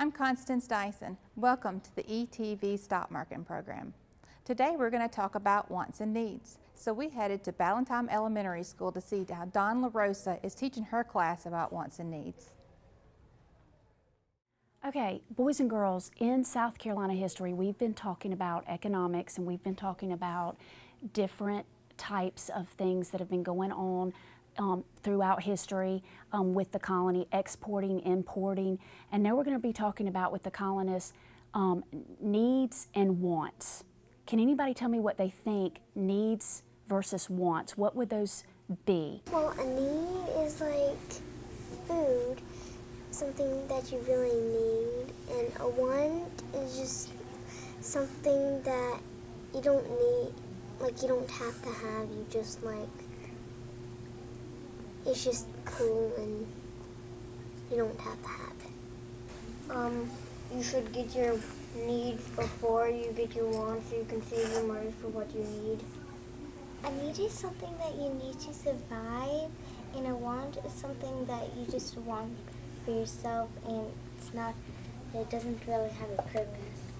I'm Constance Dyson. Welcome to the ETV Stock Market Program. Today we're going to talk about wants and needs. So we headed to Ballentine Elementary School to see how Dawn LaRosa is teaching her class about wants and needs. Okay, boys and girls, in South Carolina history, we've been talking about economics and we've been talking about different types of things that have been going on throughout history with the colony, exporting, importing, and now we're going to be talking about with the colonists needs and wants. Can anybody tell me what they think needs versus wants? What would those be? Well, a need is like food, something that you really need, and a want is just something that you don't need, like you don't have to have, you just like, it's just cool and you don't have to have it. You should get your needs before you get your wants so you can save your money for what you need. A need is something that you need to survive, and a want is something that you just want for yourself, and it doesn't really have a purpose.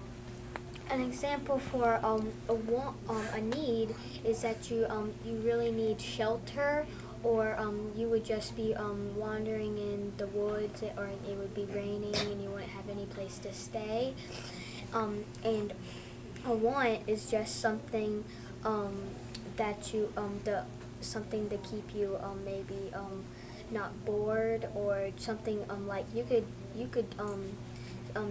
An example for a need is that you really need shelter, or you would just be wandering in the woods, or it would be raining and you wouldn't have any place to stay. And a want is just something that you something to keep you maybe not bored, or something like you could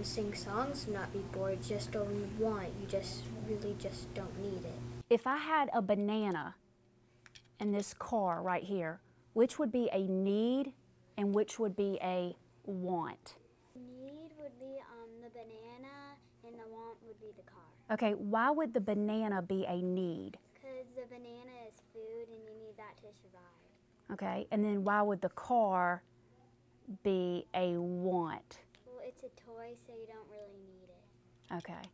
sing songs and not be bored. Just don't want. You just really just don't need it. If I had a banana in this car right here, which would be a need and which would be a want? Need would be the banana, and the want would be the car. Okay, why would the banana be a need? Because the banana is food and you need that to survive. Okay, and then why would the car be a want? Well, it's a toy, so you don't really need it. Okay.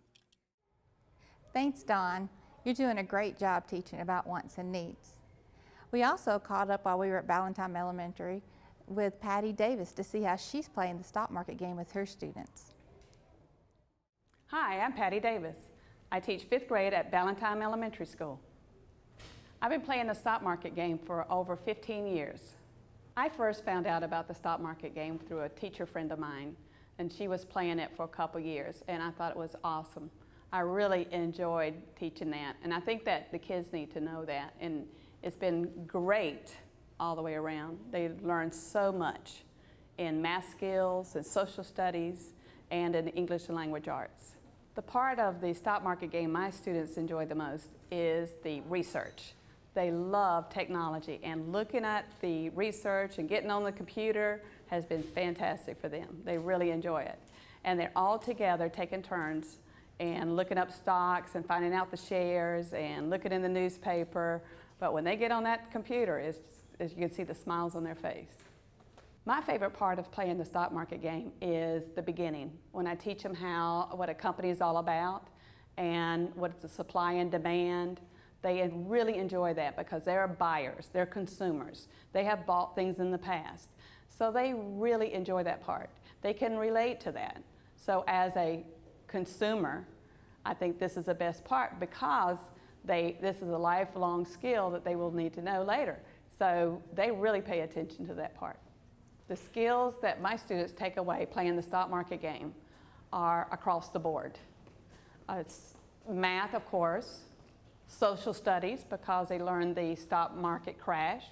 Thanks, Dawn. You're doing a great job teaching about wants and needs. We also caught up while we were at Ballentine Elementary with Patty Davis to see how she's playing the stock market game with her students. Hi, I'm Patty Davis. I teach 5th grade at Ballentine Elementary School. I've been playing the stock market game for over 15 years. I first found out about the stock market game through a teacher friend of mine, and she was playing it for a couple years, and I thought it was awesome. I really enjoyed teaching that, and I think that the kids need to know that, and it's been great all the way around. They learn so much in math skills and social studies and in English and language arts. The part of the stock market game my students enjoy the most is the research. They love technology, and looking at the research and getting on the computer has been fantastic for them. They really enjoy it. And they're all together taking turns and looking up stocks and finding out the shares and looking in the newspaper. But when they get on that computer, as you can see the smiles on their face. My favorite part of playing the stock market game is the beginning, when I teach them what a company is all about and what's the supply and demand. They really enjoy that because they're buyers, they're consumers. They have bought things in the past. So they really enjoy that part. They can relate to that. So as a consumer, I think this is the best part because this is a lifelong skill that they will need to know later. So they really pay attention to that part. The skills that my students take away playing the stock market game are across the board. It's math, of course, social studies because they learn the stock market crash,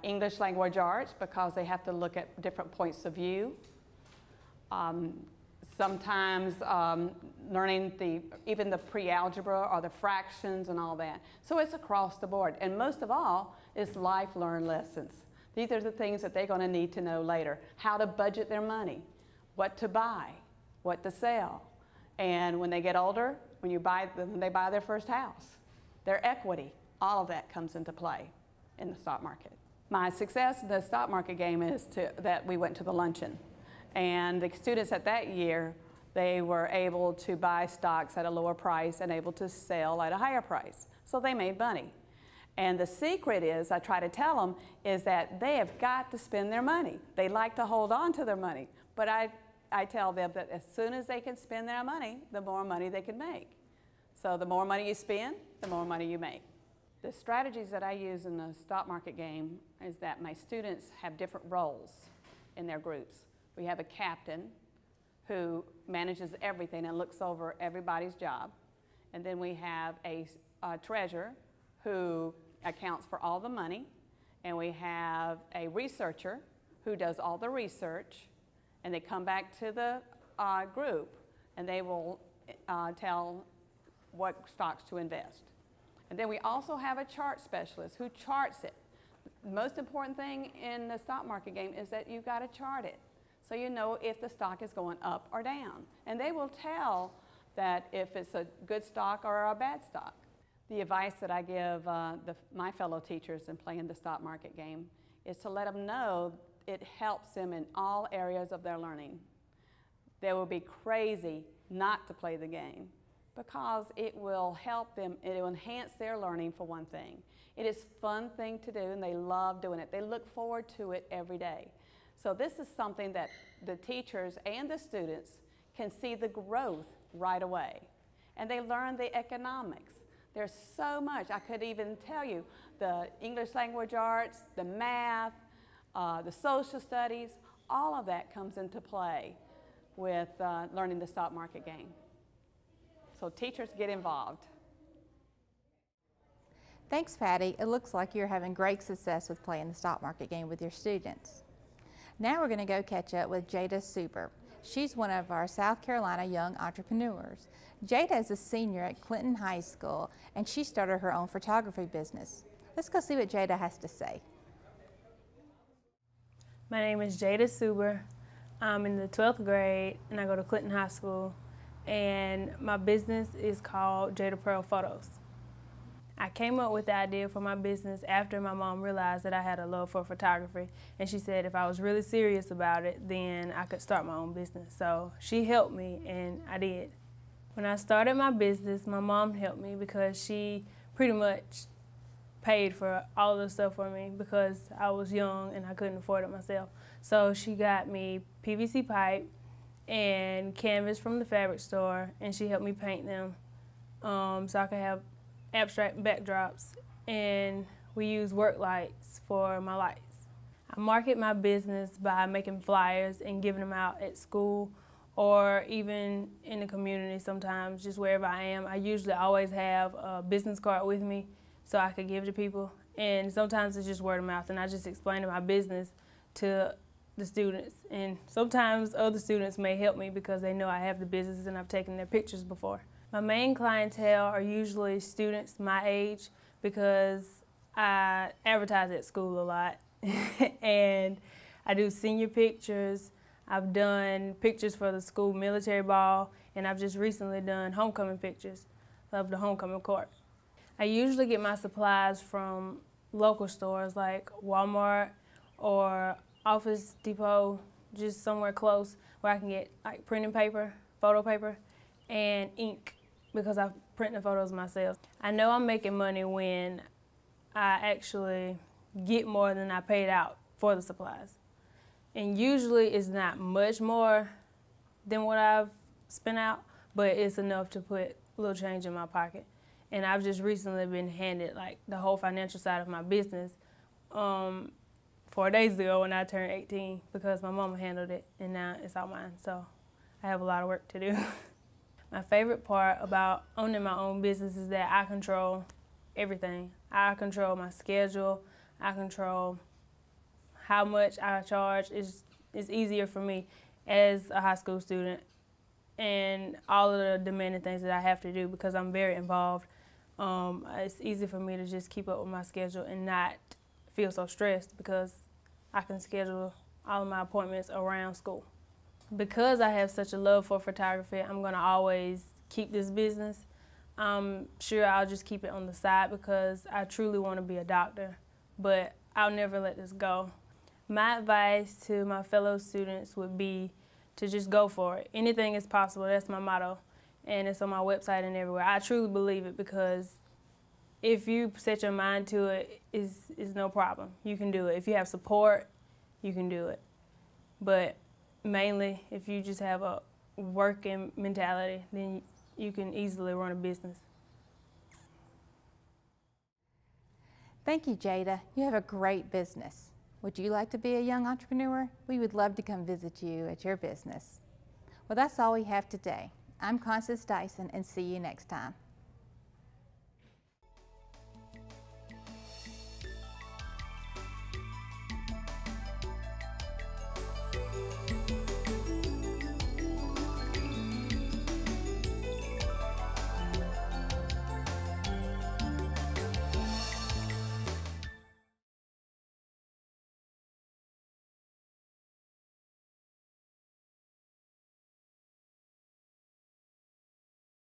English language arts because they have to look at different points of view, sometimes learning even the pre-algebra or the fractions and all that. So it's across the board. And most of all is life learned lessons. These are the things that they're going to need to know later. How to budget their money, what to buy, what to sell. And when they get older, when they buy their first house, their equity, all of that comes into play in the stock market. My success in the stock market game is that we went to the luncheon. And the students at that year, they were able to buy stocks at a lower price and able to sell at a higher price. So they made money. And the secret is, I try to tell them, is that they have got to spend their money. They like to hold on to their money. But I I tell them that as soon as they can spend their money, the more money they can make. So the more money you spend, the more money you make. The strategies that I use in the stock market game is that my students have different roles in their groups. We have a captain who manages everything and looks over everybody's job. And then we have a treasurer who accounts for all the money. And we have a researcher who does all the research. And they come back to the group and they will tell what stocks to invest. And then we also have a chart specialist who charts it. The most important thing in the stock market game is that you've got to chart it, so you know if the stock is going up or down. And they will tell that if it's a good stock or a bad stock. The advice that I give my fellow teachers in playing the stock market game is to let them know it helps them in all areas of their learning. They will be crazy not to play the game because it will help them, it will enhance their learning for one thing. It is a fun thing to do and they love doing it. They look forward to it every day. So this is something that the teachers and the students can see the growth right away. And they learn the economics. There's so much. I could even tell you the English language arts, the math, the social studies, all of that comes into play with learning the stock market game. So teachers, get involved. Thanks, Patty. It looks like you're having great success with playing the stock market game with your students. Now we're going to go catch up with Jada Suber. She's one of our South Carolina young entrepreneurs. Jada is a senior at Clinton High School, and she started her own photography business. Let's go see what Jada has to say. My name is Jada Suber. I'm in the 12th grade, and I go to Clinton High School. And my business is called Jada Pearl Photos. I came up with the idea for my business after my mom realized that I had a love for photography, and she said if I was really serious about it, then I could start my own business. So she helped me, and I did. When I started my business, my mom helped me because she pretty much paid for all of the stuff for me because I was young and I couldn't afford it myself. So she got me PVC pipe and canvas from the fabric store, and she helped me paint them so I could have abstract backdrops, and we use work lights for my lights. I market my business by making flyers and giving them out at school or even in the community sometimes, just wherever I am. I usually always have a business card with me so I could give to people, and sometimes it's just word of mouth, and I just explain my business to the students, and sometimes other students may help me because they know I have the business and I've taken their pictures before. My main clientele are usually students my age because I advertise at school a lot and I do senior pictures. I've done pictures for the school military ball, and I've just recently done homecoming pictures of the homecoming court. I usually get my supplies from local stores like Walmart or Office Depot, just somewhere close where I can get like printing paper, photo paper, and ink because I print the photos myself. I know I'm making money when I actually get more than I paid out for the supplies. And usually it's not much more than what I've spent out, but it's enough to put a little change in my pocket. And I've just recently been handed like the whole financial side of my business 4 days ago when I turned 18 because my mama handled it, and now it's all mine. So I have a lot of work to do. My favorite part about owning my own business is that I control everything. I control my schedule. I control how much I charge. It's easier for me as a high school student and all of the demanding things that I have to do because I'm very involved. It's easy for me to just keep up with my schedule and not feel so stressed because I can schedule all of my appointments around school. Because I have such a love for photography, I'm going to always keep this business. I'm sure I'll just keep it on the side because I truly want to be a doctor, but I'll never let this go. My advice to my fellow students would be to just go for it. Anything is possible. That's my motto, and it's on my website and everywhere. I truly believe it because if you set your mind to it, it's no problem. You can do it. If you have support, you can do it. But mainly if you just have a working mentality, then you can easily run a business. Thank you, Jada. You have a great business. Would you like to be a young entrepreneur? We would love to come visit you at your business. Well, that's all we have today. I'm Constance Dyson, and see you next time.